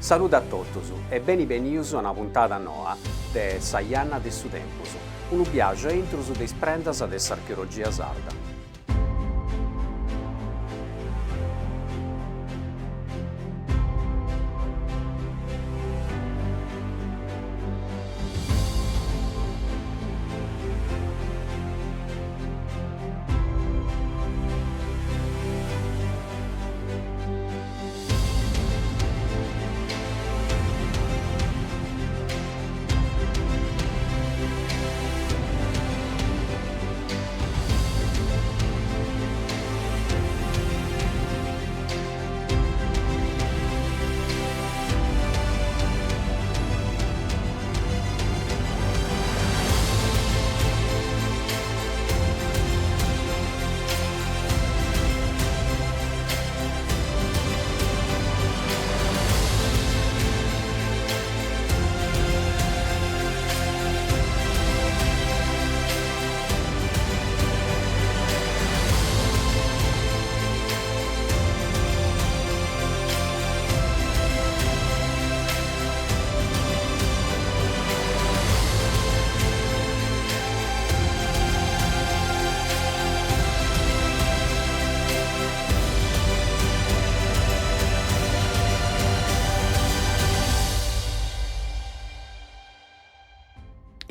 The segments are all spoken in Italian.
Saluto a tutti e benvenuti a una puntata nuova de Saianna de su Tempus, un viaggio intrus de sprendas dell'archeologia sarda.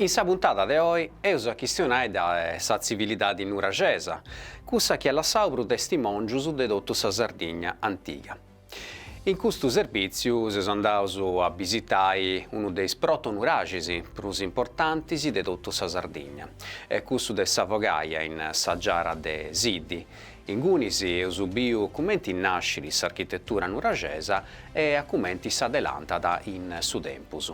In questa puntata di oggi è una questione della civiltà nuragesa, questa che è la sauro testimonius di tutta la Sardegna antica. In questo servizio si sono andati a visitare uno dei proto-nuragesi più importanti di tutta la Sardegna, è questo di Savogaia in Saggiara de Siddi. In cui si è subito come nasce l'architettura nuragesa e come si adelanta in su tempus.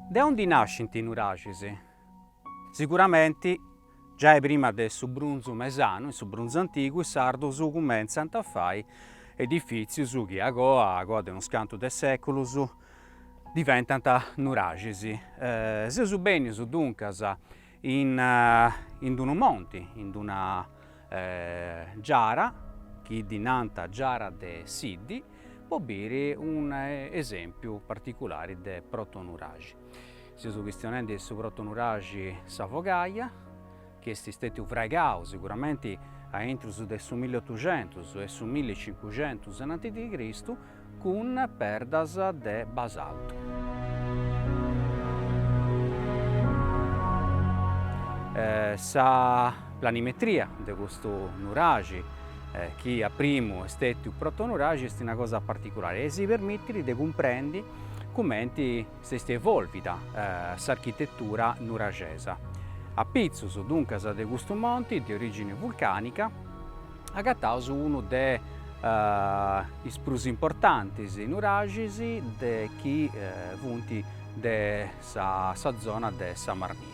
Da onde nascono i nuragesi? Sicuramente, già prima del Brunzo Mesano, il Brunzo Antico, i sardi cominciano a fare edifici che agora di uno scanto del secolo, diventano nuragesi. Se sono bene, dunque, in un monte, in una giara, che dinanta giara de Siddi, può avere un esempio particolare di proto-nuragi. Si sono questionando su proto-nuragi Savogaia, che è stato fregato sicuramente a entro del 1800 e sul 1500 a.C. con perdas de basalto. La planimetria di questo nuragi, che a primo è stato proto-nuragi, è una cosa particolare e si permette di comprendere come si è evolvita l'architettura nuragesa. A Pizzus, dunque, di questo monte di origine vulcanica, agattato uno dei più importanti nuragesi che vunti della zona della Marmita.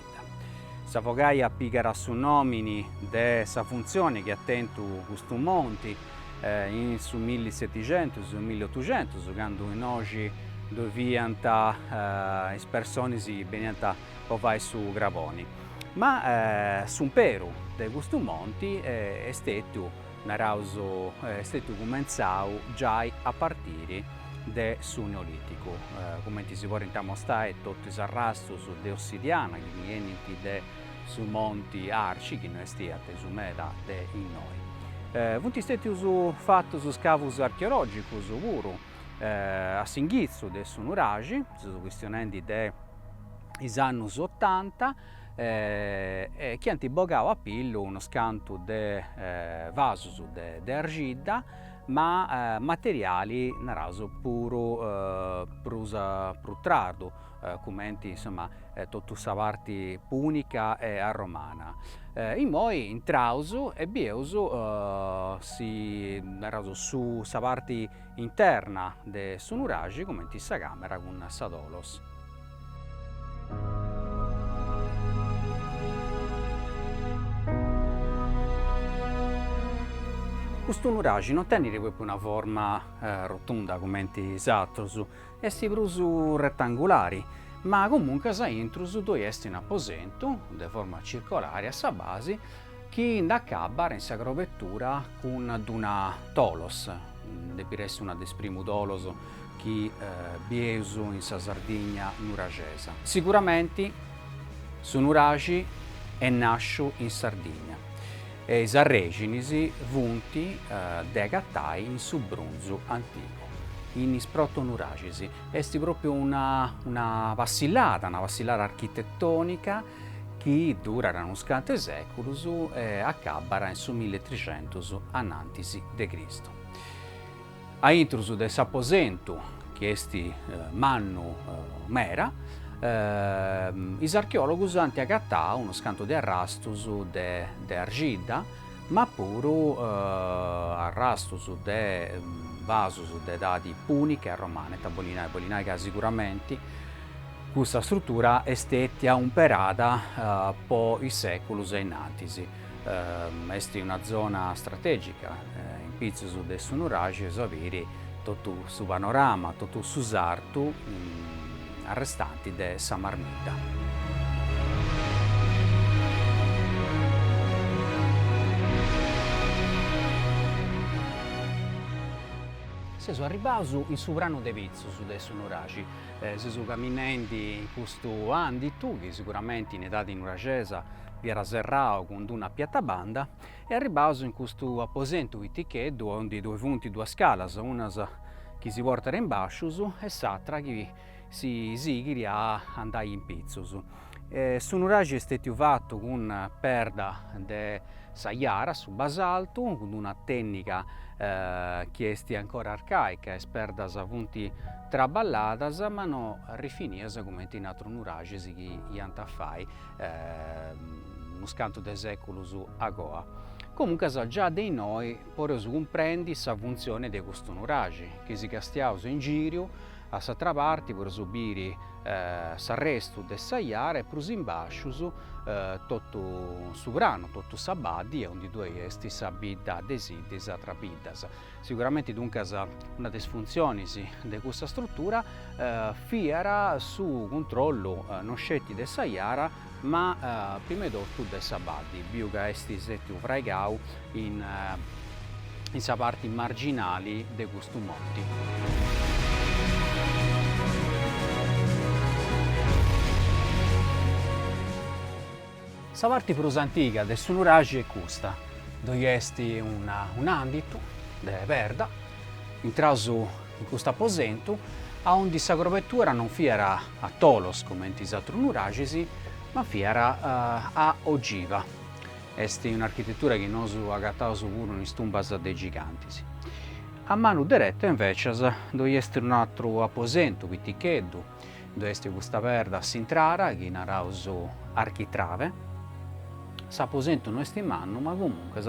Savogaia pigara su nomini della funzione che ha tenuto questo monte sul 1700 e sul 1800, quando in oggi dovevano le persone venivano a su gravoni. Ma sumpero di questo monte è stato cominciato già a partire del Neolitico. Come si può mostrare, tutti i arrasti di ossidiana che vengono su monti arci, che non è stata su meta in noi. Sono stati fatti su scavi archeologici pure a Singhizzo del Nuragi, sono questioni degli anni 80, che hanno bogato a pillo uno scanto di vaso di argilla, ma materiali naraso puro trardo, come insomma tutta la parte punica e romana. In moi in trauso e bieuso si naraso su sa parte interna de sunuragi come in sa camera con sadolos. questo nuragi non tiene proprio una forma rotonda come altri, esti più rettangolari, ma comunque sa intrus dove est un apposento di forma circolare a sa base che indacabbar in sagrovettura con una tolos, deve essere una desprimu tolos che biesu in sa Sardigna nuragesa. Sicuramente su nuragi è nasciuto in Sardegna e i sarreginis vunti de gattai in su Brunzu antico. In isprotto nuragisi. È proprio una vacillata architettonica che durerà unos cante secoli e accabbarà in su 1300 annantisi de Cristo. A intrus de s'apposentu, che esti mannu mera, is archeologus han agattau uno scanto de arrastus de argida, ma puru arrastus de vasus de edadi puniche e romane, tabolinae sicuramente. Questa struttura è stata imperata po' i secoli innantisi. È una zona strategica, in pizzus de su nuragi, avere tutto su panorama, tutto su sartu arrestanti de sa marmita. Sesu arribasu in su brano de Vizzus de su nuragi, sesu camminandi in questo anditu, che sicuramente in età di nuragesa vi era serrao con una piattabanda, e arribasu in questo apposento iticheddu, onde due punti, due scalas, una che si portano in bascius e s'altra che si sighiri a andare in pizzus. Su nuragi è stato fatto con perda de saiara su basalto, con una tecnica che è ancora arcaica, e perdas punti traballadas, ma non rifinias come in altri nuragi che iant a fai uno scanto de seculus a Goa. Comunque già dei noi poreus comprendi sa funzione di questo nuragi, che si castiaus in giro a s'altra parte per subire s'arresto de saiara e prus in bascius tutto su brano, tutto sabadi, e onde due esti sa bidda de sì, de s'altra biddas. Sicuramente dunque una delle funzioni di questa struttura fiera su controllo non scetti de saiara, ma prima di tutto de sabadi, biuga esti setti fraigau in sa parte marginali de questo monti. Sa parte più antica del su nuragi è questa, dove esti un anditu de verda, intrasu in questo apposento, a onde sa grovettura non fiera a tolos come in altri nuragisi, ma fiera a ogiva. Esti un'architettura che non su agattau su pure in stumbas dei giganti. A mano diretta invece dove esti un altro apposento, piticheddu, dove esti questa verda a sintrara, che narau su architrave. S'apposento non est in mano, ma comunque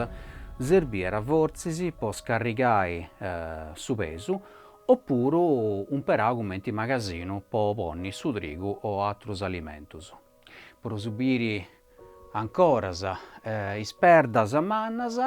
servire forzi per scaricare su peso, oppure un perà come in magazzino per ponni su trigo o altri alimenti. Per subire ancora is perdas mannas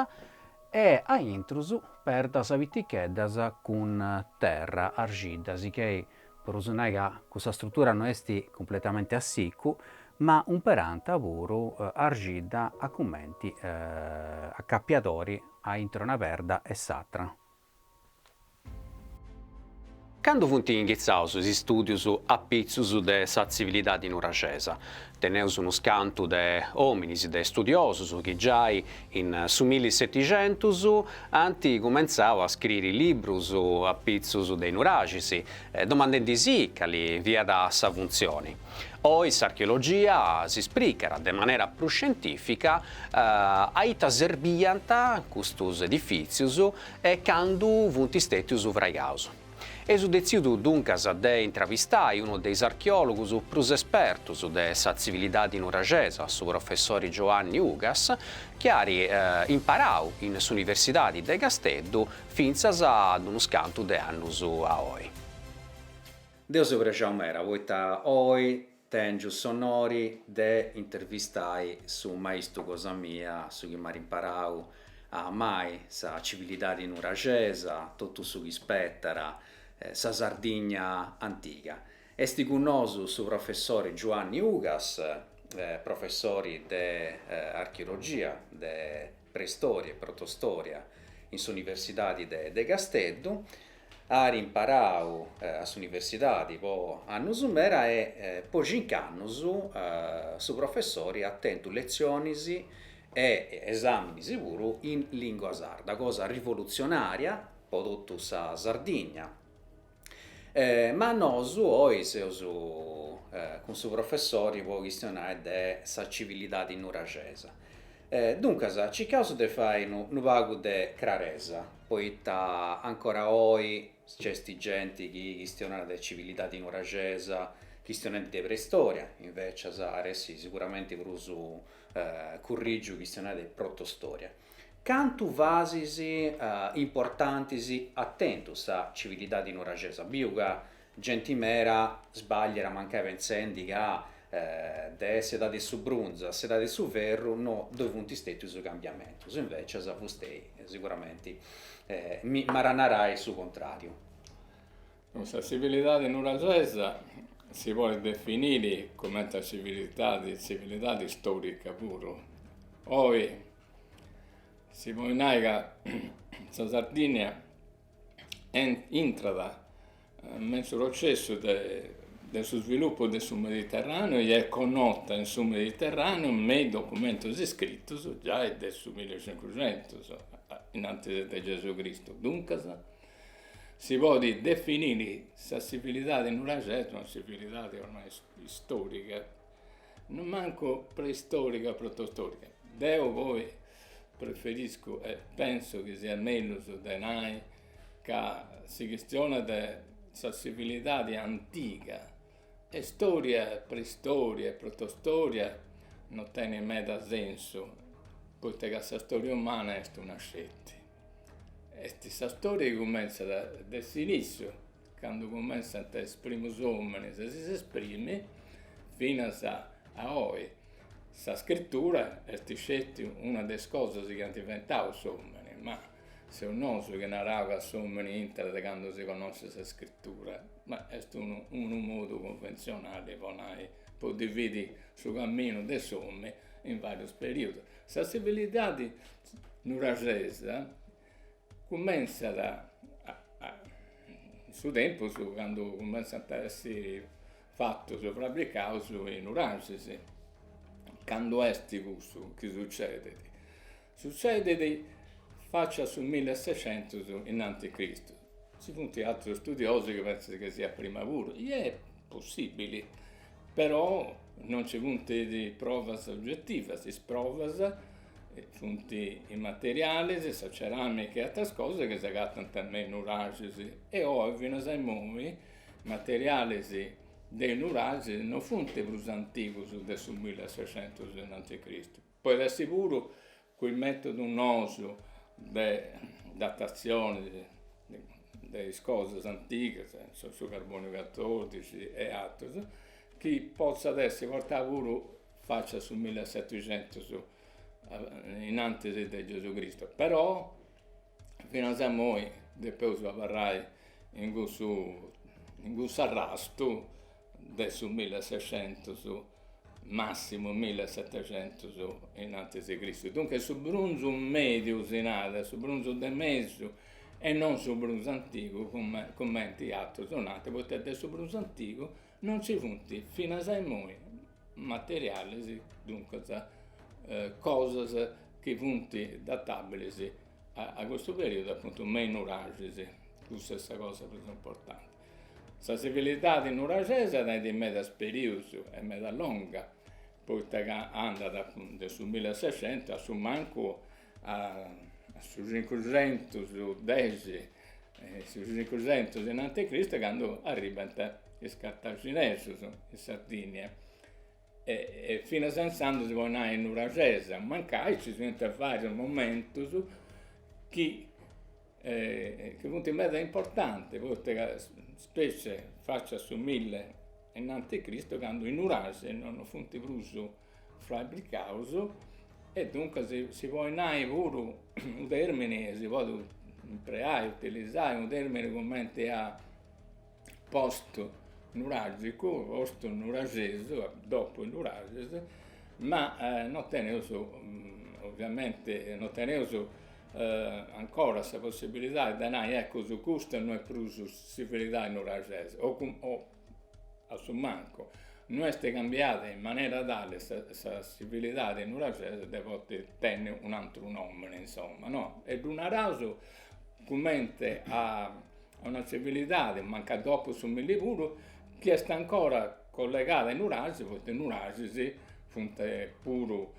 e a intrus perdas viticheddas con terra argidas, che per usare questa struttura non è completamente a secco, ma un perante lavoro argida a commenti accappiatori a introna verda e satra. Quando funt ingizzaus is studios a pizzus de sa civilidade nuragesa, teneus unu scantu de hominis, de studiosus, che già in su 1700 anti comenzau a scrivere librus a pizzus de nuragisi, domandandi sì cali via da sa funzioni. Poi l'archeologia si spricherà in maniera più scientifica aita serbiant questi edifici e quando funt stetius fraigaus. E su decidu dunque de intravistare uno dei archeologus più esperti de sa civilidade nuragesa, su professore Giovanni Ugas, che ha imparato in s'Università di Gasteddu finzas ad uno scanto de annus a oi. Deus preciau mera, poita oi tengiu sonori de intervistai su maestru cosa mia, su chi m'ha imparau a mai sa civiltà di Nuragesa, tutto su che spettara, sa Sardigna antica. Esti con nosu su professore Giovanni Ugas, professori di archeologia, di preistoria e protostoria in Università de Casteddu, ha imparato all'università poi anno sumera e poi cinquanni su professori attento lezioni e esami sicuro in lingua sarda, cosa rivoluzionaria, prodotto sa Sardegna. Ma nosu oggi con su professori può questionare della civiltà di Nuragesa. Dunque, ci causa di fare un vago di Craresa, poi ancora oggi c'è gente che questiona la civiltà di Nuragesa, questione di preistoria, invece sì, sicuramente per uso corriggio questione di protostoria. Cantu vasis importanti attentus a civiltà di Nuragesa. Biuga gentimera sbagliera mancava incendi che de sedà di su Brunza, sedà di su Verru, no, dove punti stetti su cambiamento. Invece sa fustei sicuramente mi maranarai su contrario. La civiltà di Nuragesa si vuole definire come una civiltà storica puro. Poi si può dire che la Sardegna entra nel processo del suo sviluppo del suo Mediterraneo e è connota nel suo Mediterraneo nei documenti scritti già del suo 1500, innanzi di Gesù Cristo. Dunque, si può definire la civiltà di Nuragesa una civiltà ormai storica, non manco preistorica o protostorica. Io poi preferisco e penso che sia meglio di noi che si questiona della civiltà antica e storia, preistoria e protostoria non tiene meda senso, perché la storia umana è una scelta. Questa storia comincia dall'inizio, quando comincia a esprimere gli uomini, si esprime, fino a oggi. La scrittura è stata una delle cose che hanno diventato gli uomini, ma se non so che narrava gli uomini internet quando si conosce la scrittura, ma è un modo convenzionale per dividere il cammino degli uomini in vari periodi. La civiltà di Nuragesa comincia su tempo, quando comincia a essere fatto fabbricato in Nuragesi, quando è questo che succede? Succede faccia sul 1600 in Anticristo. Ci sono altri studiosi che pensano che sia prima pure, e è possibile, però non c'è punti di prova oggettiva, si prova fonti immateriali, la ceramica e altre cose che si gattano también Nuragesi e oggi noi siamo materiali dei Nuragesi non fonti più antichi del 1600 in Anticristo. Poi è sicuro quel metodo nostro di datazione delle cose antiche, su carbonio 14 e altri, che possa essere portato pure faccia sul 1700 in antesi di Gesù Cristo, però fino a noi dopo avrai in questo arrasto del 1600 massimo 1700 in antesi Cristo. Dunque su bronzo medio usinale, su bronzo del mezzo e non su bronzo antico come commenti altri sonati, perché su bronzo antico non ci punti fino a noi materiali, dunque cose che punti databili a questo periodo, appunto meno Nuragesi, questa è la cosa più importante. La civiltà di Nuragesa è di medio periodo, è medio lunga, poi anda sul 1600 a su manco su 500, su 10, su 500 in Anticristo, quando arriva i cartaginesi in Sardegna. E fino a Sansando si può andare in Nuragesa, mancai ci sono vari momenti che punto in mezzo è importante, perché specie faccia su 1000 in Anticristo, quando in Nuragesa non funti bruso fabbricato e dunque si può nare pure un termine, si può impiegare, utilizzare un termine come a post nuragico, post nuragese, dopo il nuragese, ma non tenevo ovviamente non tenevo ancora questa possibilità di andare ecco su questo non è più su civiltà nuragese o a su manco non è cambiata in maniera tale questa civiltà nuragese di poter tenere un altro nome insomma no? Ed un araso commente a una civiltà che manca dopo su Millipuro che è ancora collegata ai nuragesi perché i nuragesi fonte puro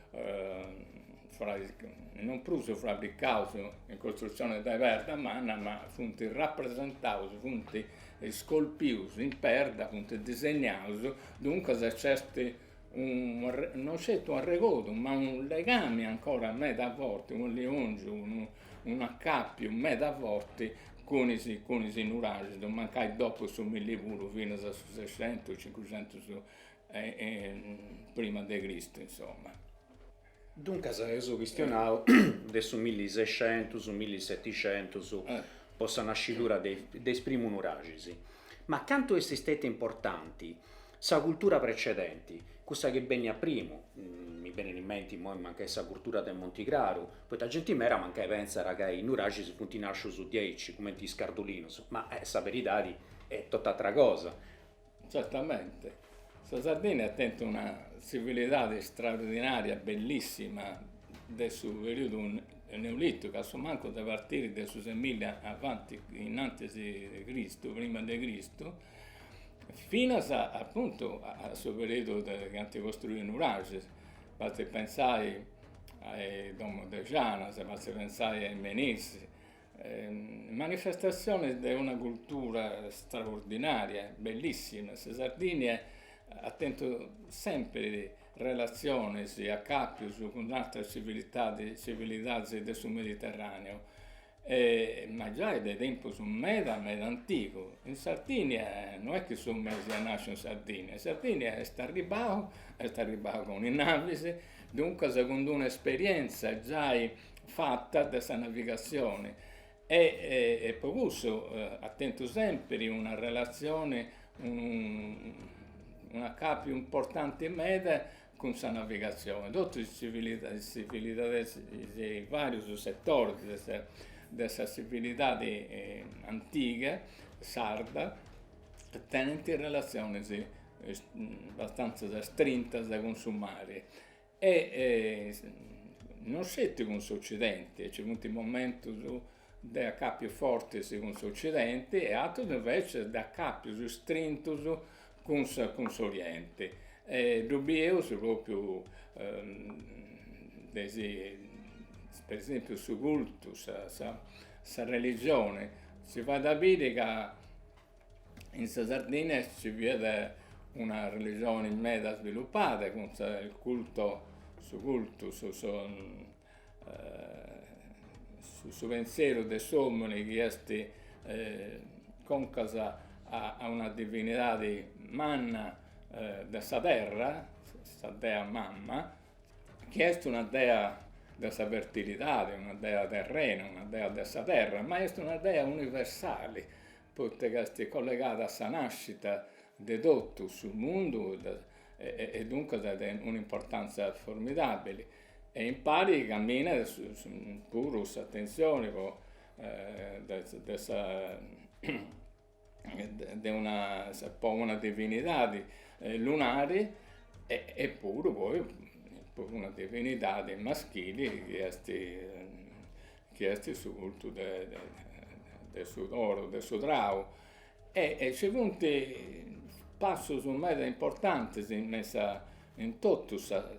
non pruso fabbricato in costruzione da verda manna ma fonte rappresentato fonte scolpiusi in perda fonte disegnato dunque c'è non c'è un regodo ma un legame ancora a metà volte un leonge un accappio metà volte con i nuragesi non mancai dopo su Millipuro fino a 600-500 prima di Cristo insomma. Dunque, se questionavo adesso 1600, su 1700, su possa nascere dei primi nuragisi. Ma quanto è stata importante la cultura precedente, questa che venne a primo, mi viene in mente manca questa cultura del Monticraro, poi la gente mera manca pensa che i nuragisi funzionano su 10 come di Scardolino, ma questa verità è tutta altra cosa. Certamente. La Sardegna è attenta una civiltà straordinaria, bellissima, del suo periodo neolitico, a suo manco da partire dal 6000 avanti, innanzi di Cristo, prima di Cristo, fino appunto al suo periodo che hanno costruito i nuraggi. Basta pensare ai Domo de Giana, basta pensare ai Menissi, manifestazione di una cultura straordinaria, bellissima. La Sardegna attento sempre relazioni a cappio con altre civiltà del Mediterraneo, ma già da tempo su meda antico. In Sardegna non è che sono mesi a nascere in Sardegna, in Sardegna è arrivato con i navi, dunque secondo un'esperienza già fatta della navigazione e per questo attento sempre una relazione una capo importante in media con la navigazione. Tutte le civiltà di vari settori della civiltà antica, sarda, tengono relazioni abbastanza strette da consumare. E non siete con l'Occidente, c'è un momento da capo forte con l'Occidente e altro invece da capo stretto con l'Oriente. Dobbiamo proprio, per esempio, su cultus, sa religione, si fa da dire che in Sardegna si vede una religione in meda sviluppata, con il culto, su pensiero dei sommi che con casa a una divinità di manna della terra, questa dea mamma, che è una dea della fertilità, una dea terrena, una dea della terra, ma è una dea universale, perché è collegata alla nascita di tutto sul mondo e dunque ha un'importanza formidabile. E impari a camminare pure questa attenzione di una divinità lunare eppure poi una divinità maschile che è sul culto del suo oro, del suo trao. E c'è un passo su meta importante in tutta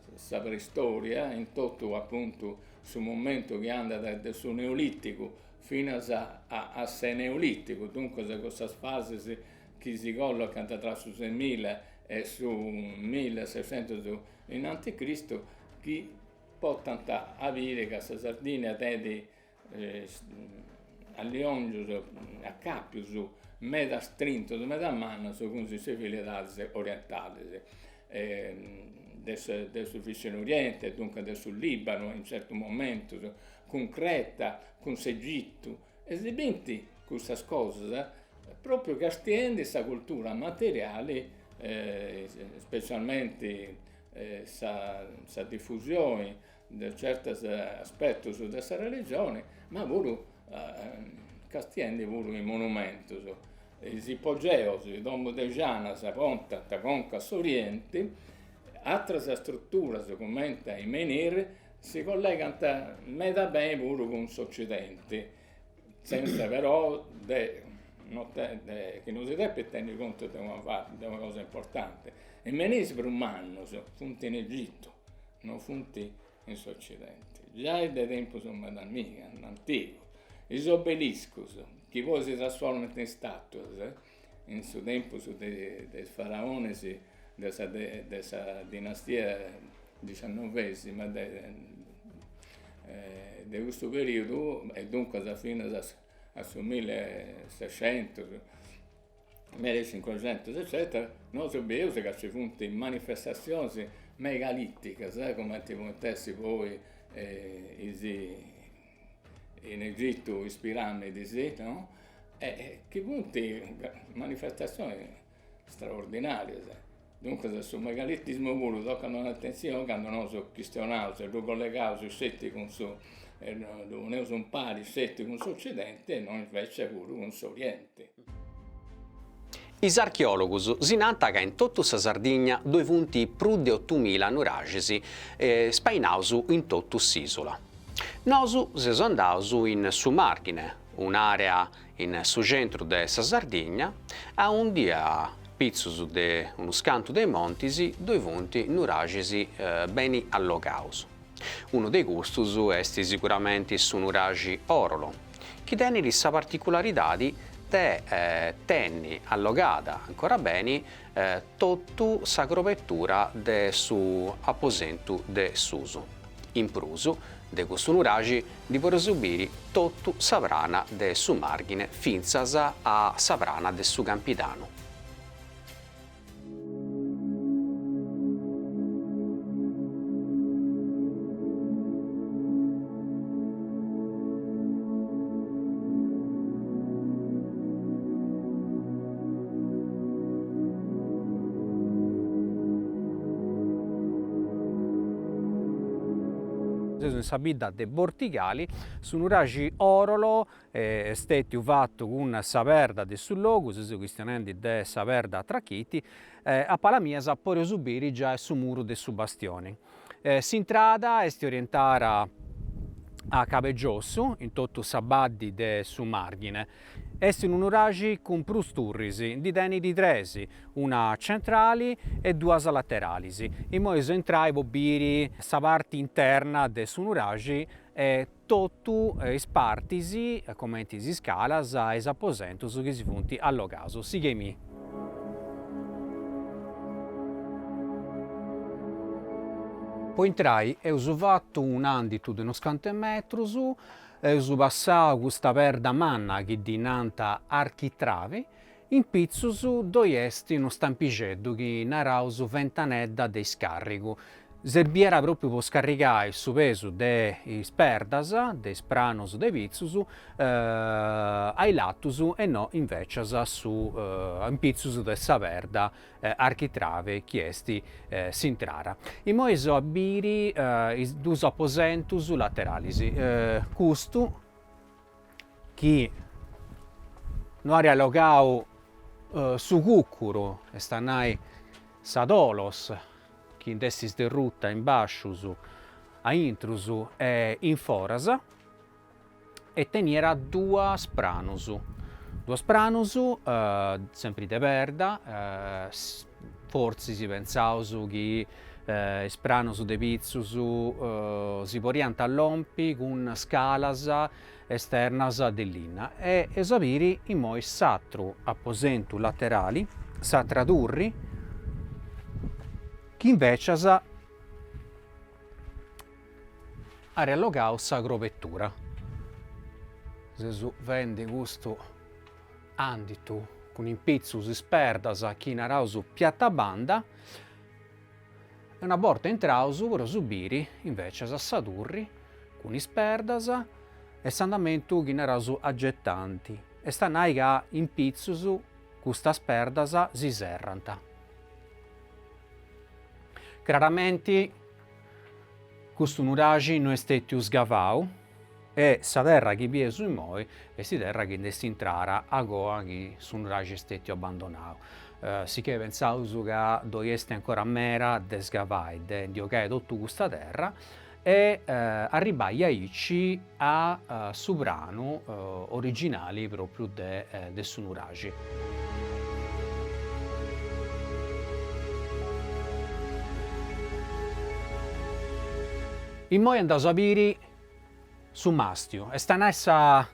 questa preistoria, in tutto appunto sul momento che anda dal suo neolitico fino a sé neolitico, dunque da questa fase che si colloca tra su 6000 e su 1600 in Anticristo, che può tanta avere che la Sardegna tede a Leongio, a Capio, su meta strinto, su meta manna, su cose civiltà orientali. del vicino Oriente, dunque del Libano in un certo momento, con Creta, con l'Egitto, esibenti queste cose, proprio che stiano questa cultura materiale, specialmente la diffusione di certi aspetti di questa religione, ma pure che stiano pure i monumenti. I ipogei, il Domo de Giana, la ponta, la conca Oriente, altre strutture, come i menhir, si collegano molto bene pure con l'Occidente, senza però che non si deve tenere conto di una cosa importante. I menhir per un anno sono funti in Egitto, non funti in Occidente. Già dai tempi sono antichi. Gli obelischi, che poi si trasformano in statue, in suo tempo dei faraoni della dinastia XIX di questo periodo, e dunque alla fine al 1600, 1500, eccetera, noi sappiamo che ci sono manifestazioni megalittiche, come ti contesti poi in Egitto, le piramidi, no? Che punti manifestazioni straordinarie. Dunque, sul megalittismo pure toccano l'attenzione quando noi siamo cristiani, lo collegato sui scetti con noi sono pari scetti con l'Occidente e noi invece pure con l'Oriente. Is archeologus si nanta che in tutta la Sardegna due punti più di 8.000 nuragisi spainaus in tutta l'isola. Nosu siamo andati in su Marghine, un'area in su centro della Sardegna, a un dia pizzus de uno scanto dei montisi, due punti nuragisi beni allogaus. Uno dei gustus è sicuramente su nuragi orolo, che tiene la particolarità di tenni allogata ancora bene tutta la grovettura de su apposento de susu. In prusu, de questo nuragi di poter subire tutta savrana de su Marghine finzas a savrana de su Campidano. In sabida de Bortigali, su un ragi orolo stati fatto con saverda de sul logo, se questionendi de saverda trachiti, a palamiesa por subire già su muro de su bastioni. S'intrada est orientata a Caveggiosso, in tutto sabaddi de su Marghine. Est in un ragi con prus turrisi, di deni di tresi, una centrali e due laterali. In modo entrai bobiri sa parte interna de su ragi e tutto is partisi, come si scalas, es apposentos che si funti allogaso. Sighemi. Poi entrai e ho fatto un andito di uno scante metro su, ho passato questa perda manna che dinanta architravi, in pizzo su dove est uno stampiceddo che narrau su ventanedda de scarico. Serviera proprio per scaricare su peso dei perdas, dei spranos de pizzus, ai lattus e no invece su in pizzus de sa perda architrave chiesti s'intrara. In modo abiri i due apposentus laterali. Custu che non ha riallogato su cuccuro e stanai sadolos in destis de rutta in bascius a intrusu e in forasa e teniera due spranus sempre de verda forse si pensaus che spranus de pizzus si poriant all'ompi con scalas esternas dell'inna e esabiri in moi satru apposentu laterali satradurri che invece ha riallogato sa grovettura. Se vende questo andito con impizzus sperdas chi narau su piatta banda e una volta entrausu per subire invece a sadurri con isperdas e s'andamentu ginerasu aggettanti e stanai che in pizzusu custa sperdas si serranta. Chiaramente questo nuragi non è stato sgavau e sa terra che vi è su noi è si terra che destintrara a goa che su nuragi è stato abbandonato. Si che pensavo che dovesse ancora mera de sgavai, de giocare tutta questa terra e arrivai a su brano originali proprio de su nuragi. In moi andavo a sapere su Mastio e stanno essa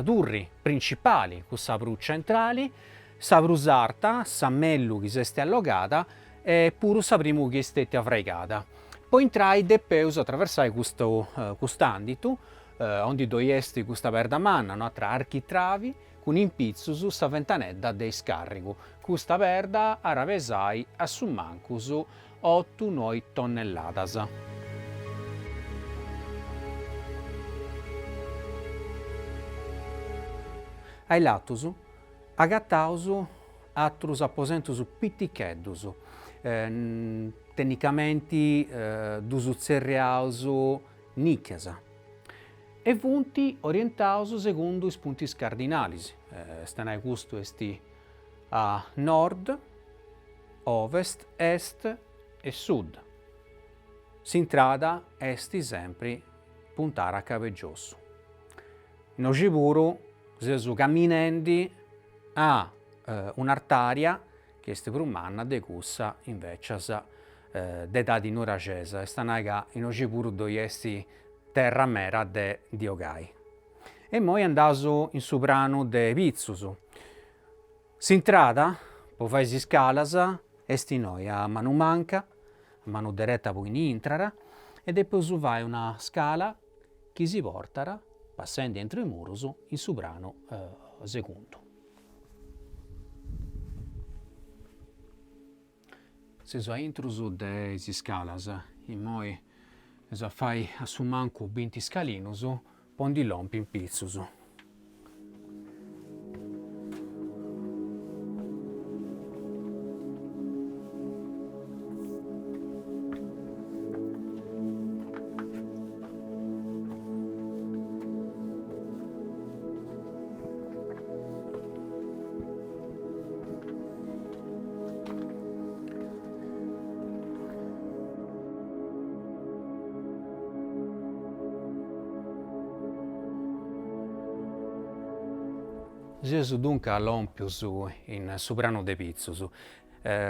turri principali, con sa pru centrali, sa pru sarta, sa mellu che si è allogata e pure sa prima che è stata fregata. Poi entrai e peus attraversai questo andito, onde doiesti questa perda manna, no? Tra architravi, con impizzu su sta ventanedda de scarico. Questa perda aravesai a su mancusu 8-9 tonnelladas. Ai latus agattaus atrus apposentus pitticheddus, tecnicamente dus zerriaus nicchias e punti orientaus secondo i punti cardinali. Stanai custo esti a nord, ovest, est e sud. S'intrada esti sempre puntare a Caveggiosso. In Ogiburu sesu camminendi a un'artaria che est prumanna de cussa invece d'età di nuragesa e stanaiga in Ogiburu doiesti terra mera de diogai. E moi andasu in su pranu de Pizzusu. S'intrada, po fai si scalas, esti noi a manu manca, a manu deretta poi in intrara, e depois vai una scala chi si portara passando entro i murus in su brano secondo. Se so intrus de si scalas, in moi so fai a su mancu 20 scalinus, pondi lompi in pizzus. Sesu dunque lompius in su brano de Pizzus.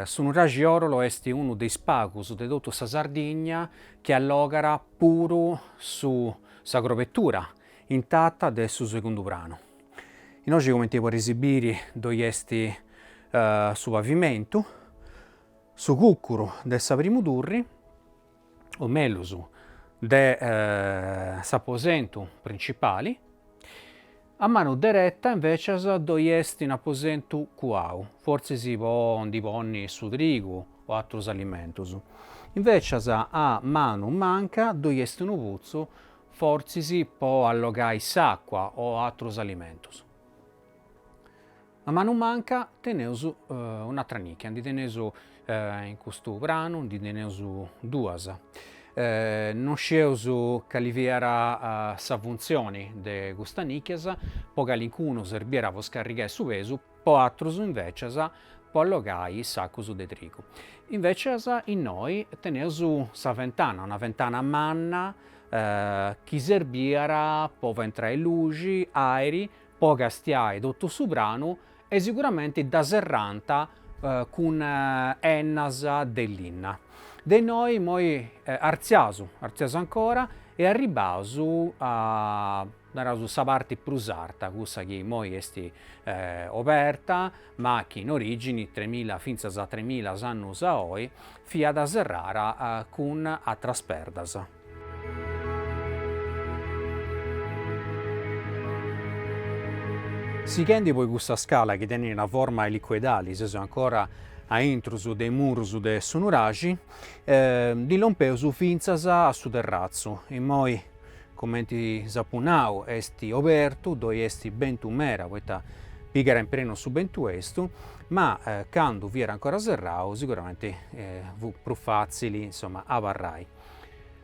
Su nuragi Orolo est unu dei spagus de tutta sa Sardigna che allogara puru su s'agrovettura intatta de su secondo brano. In oggi come ti può esibire dove esti su pavimento, su cuccuru de sa primo turri, o meglio de s'apposento principali. A mano diretta invece dove esti in apposento cuau, forse si può ponni su trigo o altri alimentos. Invece a mano manca dove esti un puzzo, forse si può allogare s'acqua o altri alimentos. A mano manca teneus un'altra nicchia, di teneus in questo brano, di teneus duas. Non sceus quali era sa funzione de questa nicchia, poi qualcuno servira per scaricare su peso, poi altri invece può allogare i saccos de trigo. Invece in noi teneus sa ventana, una ventana manna che servira per entrare luci, aeri, poi gastiare tutto su brano e sicuramente da serranta con ennas dell'inna. De noi arziasu ancora e arribasu a sa parte più sarta, questa che moi esti aperta, ma che in origine 3000 finza a 3000 anni a oi, fia da serrara con altre perdas. Sicchendi poi questa scala che tiene una forma elicoidale, se ancora a intrus dei murus de su nuragi, di lompeusu finzas a su terrazzu. E moi, commenti sapunau, esti obertu, doi esti bentu mera, poita pigara in preno su bentu estu, ma quando vi era ancora serrau, sicuramente fu più facili, insomma, a varrai.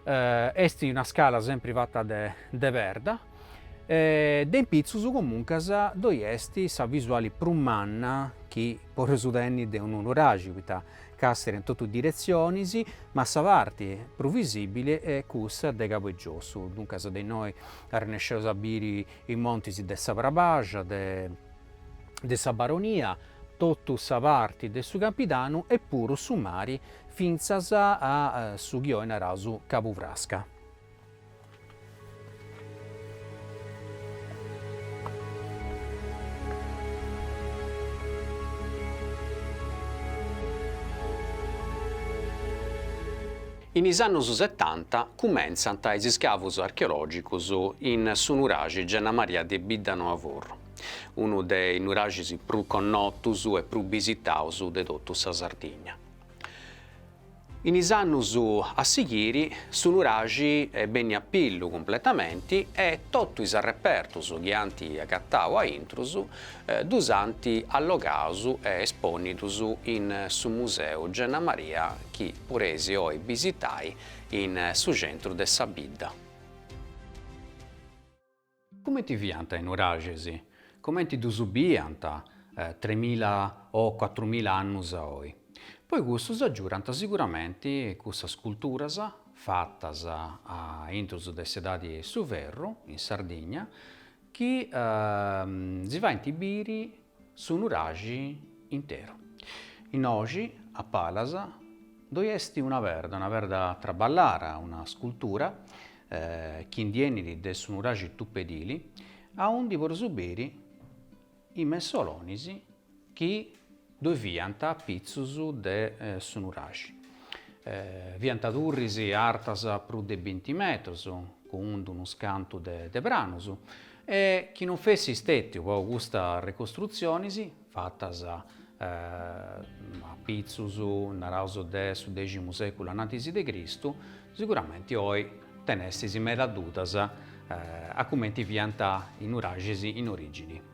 Esti una scala sempre fatta de verda, de pizzus comunque doi esti sa visuali prumanna chi por sudenni de un uragi, vita cassere in tutte direzioni, ma sa parte più visibile è cussa de Capoeggiosu. Dunque de noi rinescero sabiri i monti de Sabrabagia, de sa baronia, tutto sa parte de su Campidano e pure su mari finzas a su Ghioina rasu Capovrasca. In is annos 70 cumenzant is scavus archeologicus in su nuragi Genna Maria de Biddano Avorro, uno dei nuragis più connotus e più visitaus de tutta sa Sardigna. In is annus a seguire, su nuragi benni a pillu completamente e tutto is repertus che anti agattau a intrus dusanti allogaus e esponitus in su museo Genna Maria che puresi oi visitai in su centro de sa Bidda. Come ti vianta in nuragesi? Come ti dusubianta 3.000 o 4.000 annus a oi? Poi custos aggiurant sicuramente cussas culturas fattas a intrus de sedadi su Verro, in Sardegna, che si va a intibiri su un uragi intero. In oggi, a Palasa, dove esti una verda traballara, una scultura, che indieni de su un uragi tuppedili, a undi por subiri i messolonisi che dove vianta pizzus de su nuragi. Vianta durrisi artas pro de 20 metros, con uno scanto de branus, e chi non fessi stetti po' questa ricostruzioni fattas a pizzus naraus de su X secolo anatisi de Cristo, sicuramente oi tenessi meda dudas a come ti vianta in nuragisi in origini.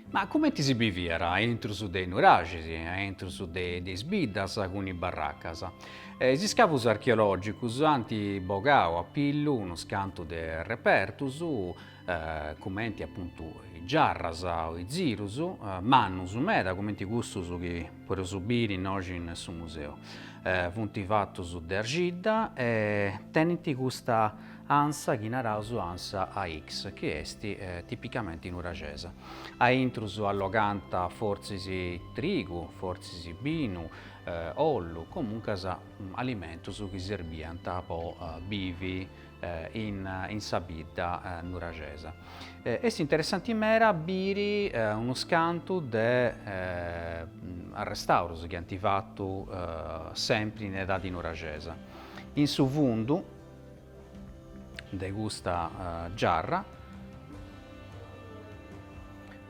Ma come ti si biviera intrus dei nuragisi, intrus dei sbiddas con i barraccas? Si scavus archeologicus anti bogau a pillu uno scanto de repertus, commenti appunto i giarras o i zirus, mannus meda, commenti gustus che per subire oggi in su museo. Funti fattus de argida e tenenti questa ansa chi naraus ansa AX, che esti tipicamente in uragesa. A intrus alloganta forzi trigu, forzi binu, ollu, comunque alimentus che serbiant po' bivi in sabidda nuragesa. È interessante in mera biri uno scanto de restaurus che hanno fatto sempre in età di nuragesa. In su vundu de gusta giarra,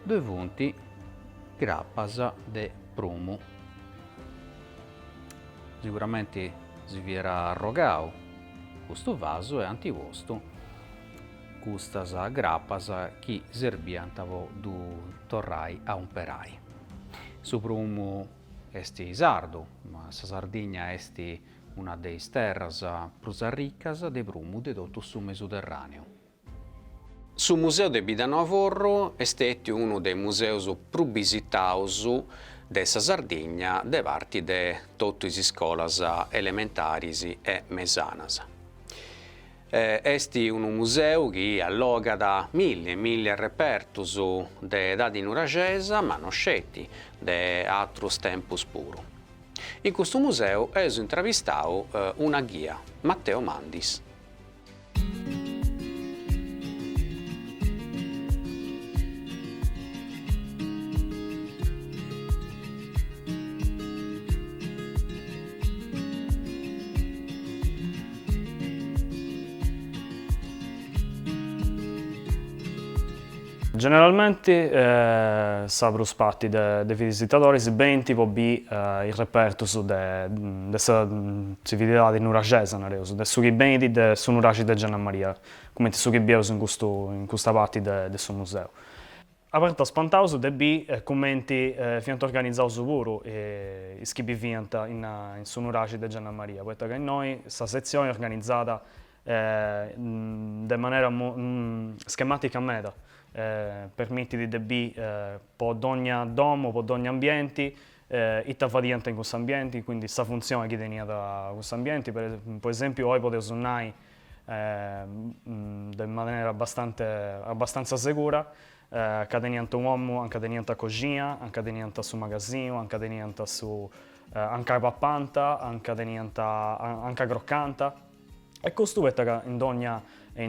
due vunti grappas de prumu. Sicuramente si viera arrogau questo vaso e antivosto custas grappas chi serbiant du torrai a un perai. Su prumu esti sardo, ma sa Sardigna esti una dei terras plus riccas de prumu de tutto su Mediterraneo. Su Museo de Biddano Avorro est uno dei museus più visitaus de sa Sardigna de parti de tutte is scolas elementaris e mesanas. Est un museu che alloga da mille repertus de edadi nuragesa, ma non scetti de atrus tempus puru. In questo museo è intervistato una guia, Matteo Mandis. Generalmente sapro spatti de visitatori ben tipo bi il reperto su de sa civiltà di Nuragesa, nareus, de su chi beni de su Nuragi de Gianna Maria, come su chi bieus in questa parte de su museo. Aperta spantaus de bi commenti fiant organizzaus puru is chi biviant in su Nuragi de Gianna Maria, poiché che noi sa sezione è organizzata de maniera schematica meta. Permettiti de bi po' ogni domo, po' ogni ambiente, ita fadiant in questo ambiente, quindi sa funzione che tenia da questo ambiente. Per esempio, oggi potevo usare in maniera abbastanza sicura, che teniant un uomo, anche teniant a cucina, anche teniant su magazzino, anche teniant su anche a pappanta, anche teniant anche croccanta. E questo è che in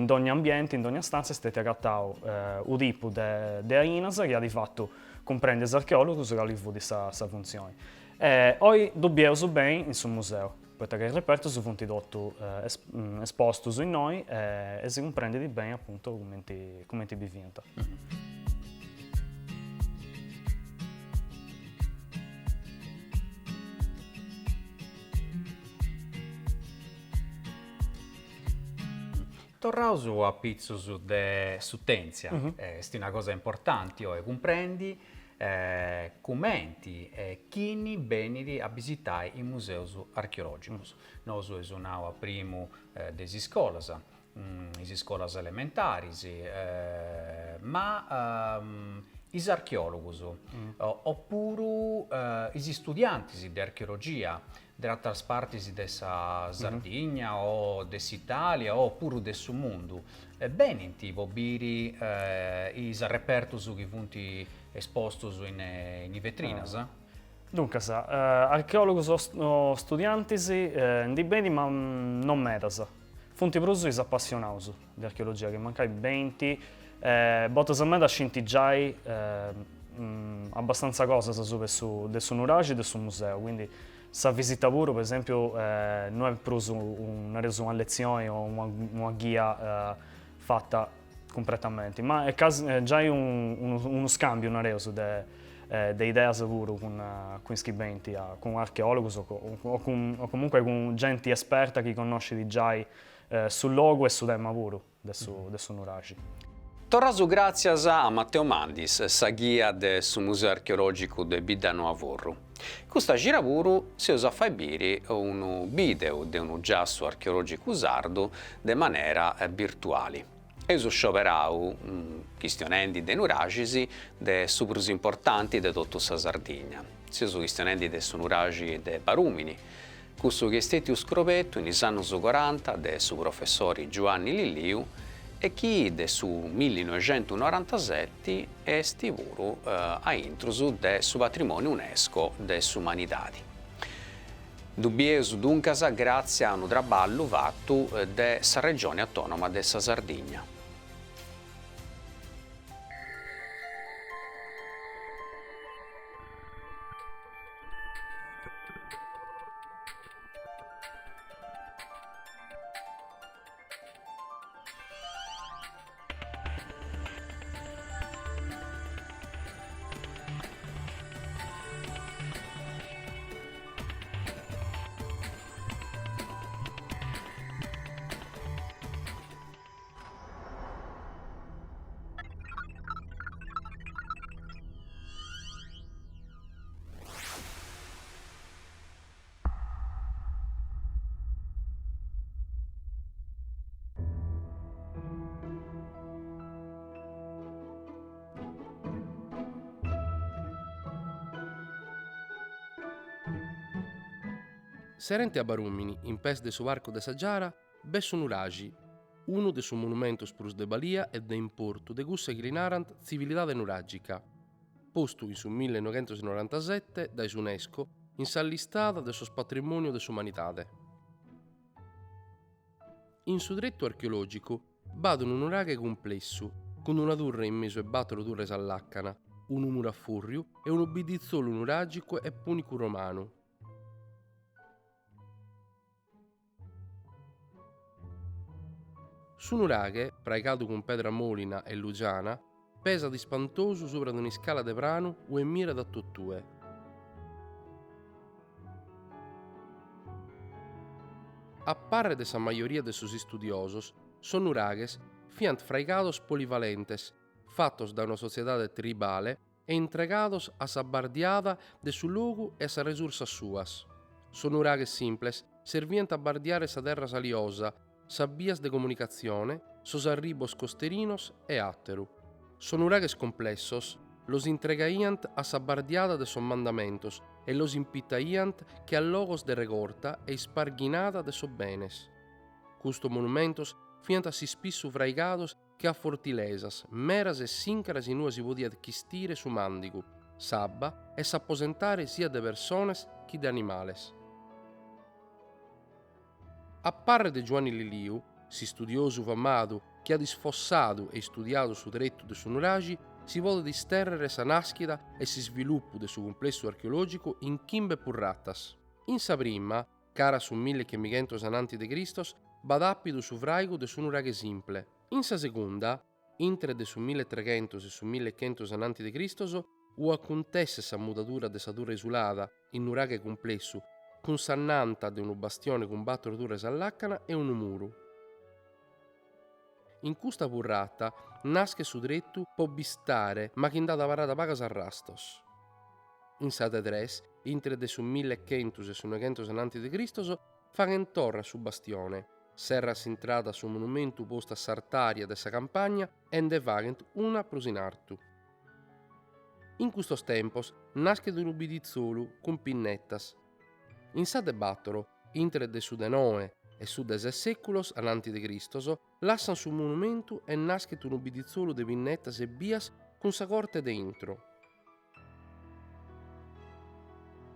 ogni ambiente, in ogni stanza, è stato agattato un tipo di ainas che ha di fatto comprende gli archeologi che hanno questa funzione. Oggi dobbiamo bene in sul museo, perché il reperto sono tutto esposto in noi e si comprende di bene appunto come ti bivienta. Tornaus a pizzus de Sutenzia, è una cosa importante, comprendi commenti chi veniti a visitare i musei archeologici. Noi suonavo a primo delle scuole elementari, ma gli archeologi oppure gli studenti di archeologia dall'altra parte della Sardegna o dell'Italia oppure del mondo. Bene, tipo, biri i repertus che sono esposti in vetrinas. Dunque, archeologi o studenti di beni, ma non metas. Fonti prosu is appassionati di archeologia, che mancai 20, botas a me da scintigiai abbastanza cose su Nuragi e sul museo, quindi sa visita pure, per esempio, noi abbiamo preso una lezione o una guida fatta completamente, ma è già uno scambio, di idee pure con scribenti, con archeologi o comunque con gente esperta che conosce di già sul luogo e sul tema pure del Nuragi. Torrasu grazie a Matteo Mandis, sa guia del Museo Archeologico di Biddano a Vorru. Questa giravuru si usa a fare bere un video di un giasso archeologico sardo di maniera virtuale. E uso scioperau questionendi de Nuragisi de super importanti de tutta la Sardegna. Si uso questionendi de su Nuragi de Barumini, questo che è stato scopretto negli anni 40 del suo professore Giovanni Lilliu e che del suo 1997 è stivuro a intruso del suo patrimonio UNESCO dell'umanità. Dubbiesu dunque grazie a un traballo fatto della regione autonoma della Sardegna. Serente a Barumini, in pes de su arco de Saggiara, bessu Nuragi, uno de su monumentos prus de Balia e de importu de gussa grinarant civilidade nuragica, posto in su 1997 da UNESCO in sa listata de sos patrimonio de s'umanitade. In su dretto archeologico badun un nuraghe complesso, con una turre in meso e batolo turre s'allacana, un muro a furriu e un obidizzolo nuragico e punico romano. Su nuraghe, praecato con pedra molina e lugiana, pesa di spantoso sopra di una scala de pranu o mira da tuttue. A parre de sa maioria de sus estudiosos, son uragues fiant fraigados polivalentes, fatos da una sociedade tribale e entregados a sa bardiada de su lugu e sa resursas suas. Son uragues simples, servient a bardiare sa terra saliosa, sa vías de comunicazione, sos arribos costerinos e atteru. Son uragues complessos, los entregaiant a sa bardiada de son mandamentos e los impitaiant que a logos de regorta e isparghinada de so benes. Custo monumentos fiant assi spissu fraigados che a fortilesas, meras e sincaras in ua si podiat chistire su mandigu, sabba e s'apposentare sia de persones che de animales. A parre de Giovanni Liliu, si studioso famadu che ha disfossadu e studiato su dretto de su nuragi, si vuole disterrere sa naschida e si sviluppo de su complesso archeologico in chimbe purrattas. In sa prima, cara su 1500 ananti de Cristos, badappidu su fraigu de su nuraghe simple. In sa seconda, intre de su 1300 e su 1500 ananti de Cristos, u acontesse sa mutatura de sa dura isulada in nuraghe complesso, con sannanta de un bastione con 4 dure s'allacana e un muru. In custa purrata nasce su drettu po bistare ma che indata parata pagas arrastos. In sate tres, intre de su 1500 e su 900 ananti de Cristos, faghen torre su bastione, serra s'intrata su monumentu posta a sartaria de sa campagna e de fagent una prusinartu. In custos tempos nasce de un ubidizzolu con pinnettas. In sate battoro, intre de su de Noe e su de seculos ananti de Cristos, lassan su monumentu e nascet un ubidizzolu de pinnettas e bias con sa corte de intro.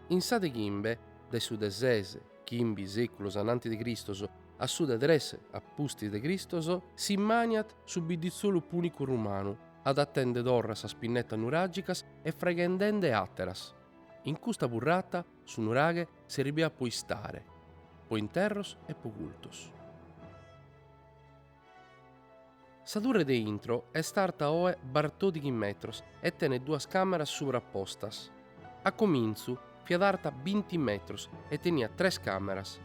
In sate chimbe, de su de sese, chimbi seculos ananti de Cristos, a su de tres appusti de Cristos, si maniat su bidizzolu punicu rumanu, ad attende dorra sa spinnetta nuragicas e fregendende atteras. In custa burrata, su nuraghe, si ribia poi stare, po interros e po cultos. Sa durre de intro è starta oe bartodichi metros e tene 2 cameras sovrappostas. A cominzu fiadarta 20 metros e tenia 3 cameras.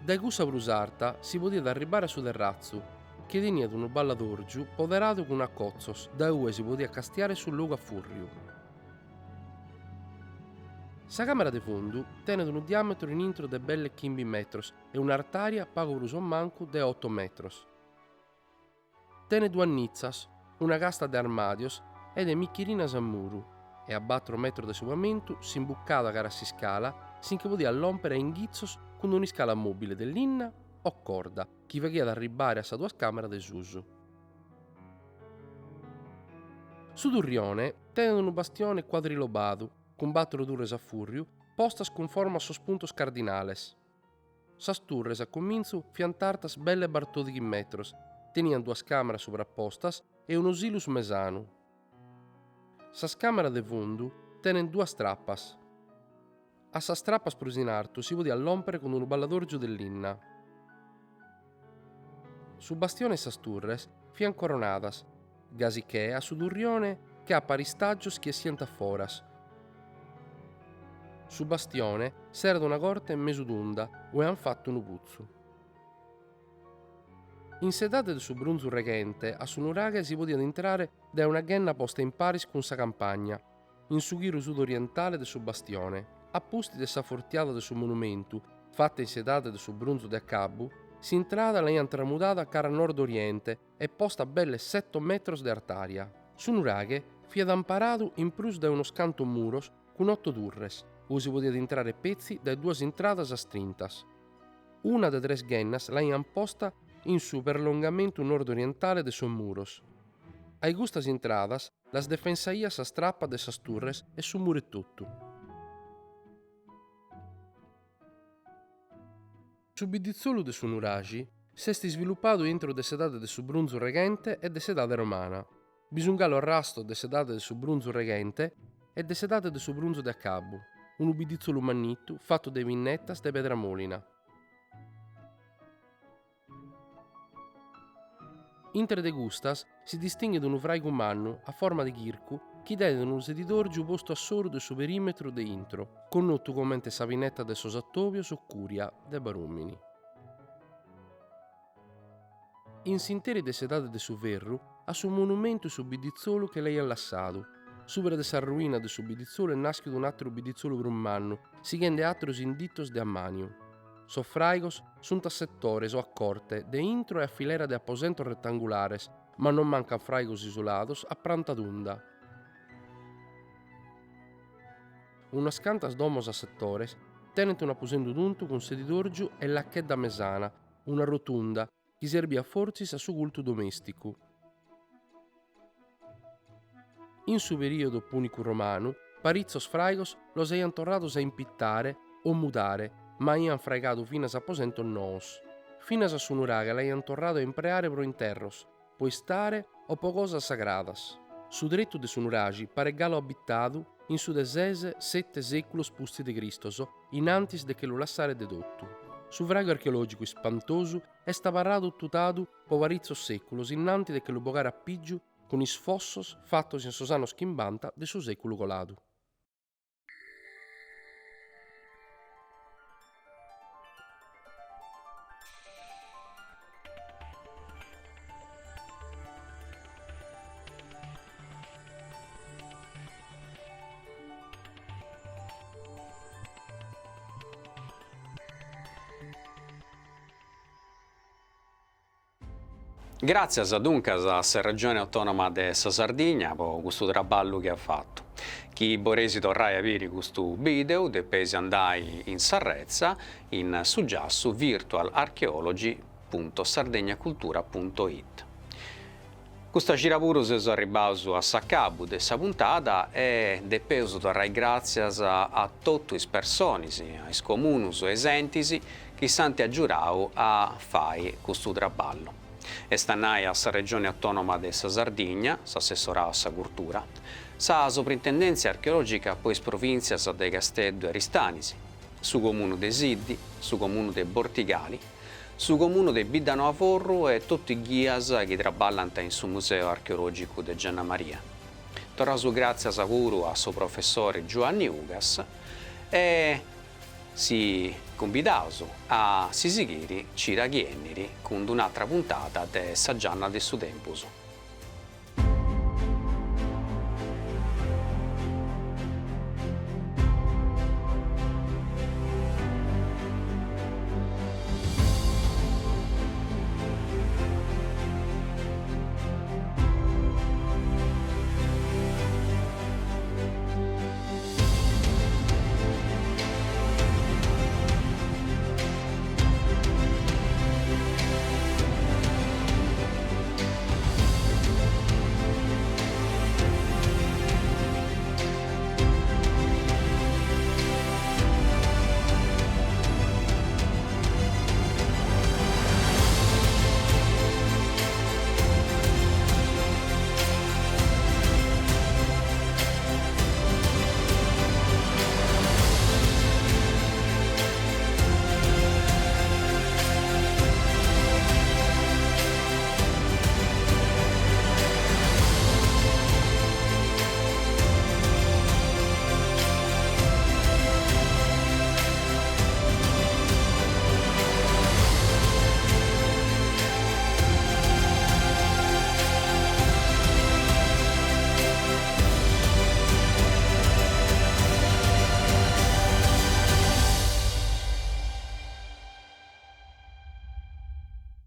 Da gusa brusarta si podia arrivare su terrazzu, che tenia un balladorgiu poderato con accozzos, da cui si podia castiare sul luogo a furriu. Sa camera de fondo tene un diametro in intro de belle 15 metros e un'artaria pago bruson manco de 8 metros. Tene 2 annizzas, una casta de armadios e de micchirinas a muru, e a 4 metri de subamento si imbuccata cara si scala, sin che podia all'ompere in ghizzos con una scala mobile dell'inna o corda, che faceva arrivare a sa 2 camera de susu. Su Durrione tene un bastione quadrilobatu, con 4 turres a furriu, postas con forma sos puntos cardinales. Sas turres a cominzu fiantartas belle bartodichi metros, tenian 2 cameras sovrappostas e un osilus mesanu. Sas camera de fundu tenen 2 strappas. A sa strappas prusinartu si podia all'ompere con un balladorgio dell'inna. Su bastione sas turres fian coronadas, gasiché a su Durrione che ha paristagios che sienta foras. Su bastione s'era una corte mesudunda o han fatto un puzzu. In sedate su brunzu reghente a su nuraghe si podia entrare da una ghenna posta in paris con sa campagna, in su ghiru sudorientale de su bastione, appusti de sa fortiata de su monumentu, fatta in sedate de su brunzu de Accabu, si entrata la ian tramudata cara nord-oriente e posta a belle 7 metros de artaria. Su nuraghe fia d'amparato in prus da uno scanto muros con 8 turres, o si podia entrare pezzi da 2 entradas astrintas. Una de 3 ghennas la ian posta in su perlongamento nord-orientale de son muros. Ai gustas entradas las defensaías a strappa de sas turres e su muretuttu. Su bidizzolu de su nuragi s'esti sviluppato entro de sedate de su brunzu reghente e de sedate romana. Bisungalo arrasto de sedate de su brunzu reghente e de sedate de su brunzu de Accabu, un ubidizzolu mannittu fatto de vinnettas de pedramolina. Inter de gustas si distingue da un vraigu mannu a forma di chircu chi dede un usedidorgiu posto a soro de su perimetro de intro, connottu commente sabinetta de sosattovio su curia de barumini. In s'interi de sedade de su verru a su monumento su bidizzolo che lei ha lasciato. Supera de sa ruina de su bidizzolo e nasce d'un altro bidizzolo brummannu, sigende atros indittos de ammaniu. Soffraigos sunt a settores o a corte, de intro e a filera de aposentos rettangulares, ma non mancan fraigos isolados a prantadunda. Unas cantas domos a settores tenet un aposentu duntu con sedidorgiu e lacchedda mesana, una rotunda, chi serbia forsis a su cultu domesticu. In su periodo punicu romanu, parizzos fraigos los eian torrados a impittare o mudare, ma ian fraigadu finas aposento nos. Finas a su nuraga l'eian torrado a impreare pro interros, poi stare o po cosas sagradas. Su drettu de su nuragi pare galo abitadu in su desese 7 seculos pusti de Cristoso, in antis de che lo lassare dedottu. Su vrago archeologico ispantosu est abarradu tutadu po varizzos seculos innanti de che lo bogare appiggiu con i sfossos fattos in sosano schimbanta de su seculu coladu. Grazie a Duncas a Regione Autonoma de sa Sardigna per questo traballo che ha fatto. Chi vorresi tornare a vedere questo video deve andare in Sarrezza in suggiasso virtualarcheology.sardegnacultura.it. Questa giravuro si è arrivato a saccabu di questa puntata e depeso tornare grazie a tutte le persone, ai comuni e ai enti che stanno aggiurando a fare questo traballo. E stanai a sa Regione Autonoma de sa Sardigna, s'assessorà a sa cultura, sa Soprintendenza Archeologica poi provincia de Casteddu e Ristanisi, su comune de Siddi, su comune de Bortigali, su comune de Biddano a Forru e tutti i ghias che traballano in su Museo Archeologico de Gianna Maria. Torrasu grazie a curu a suo professore Giovanni Ugas e si convidausu a si seguire Cira Chienniri con un'altra puntata de Sa Gianna de su Tempusu.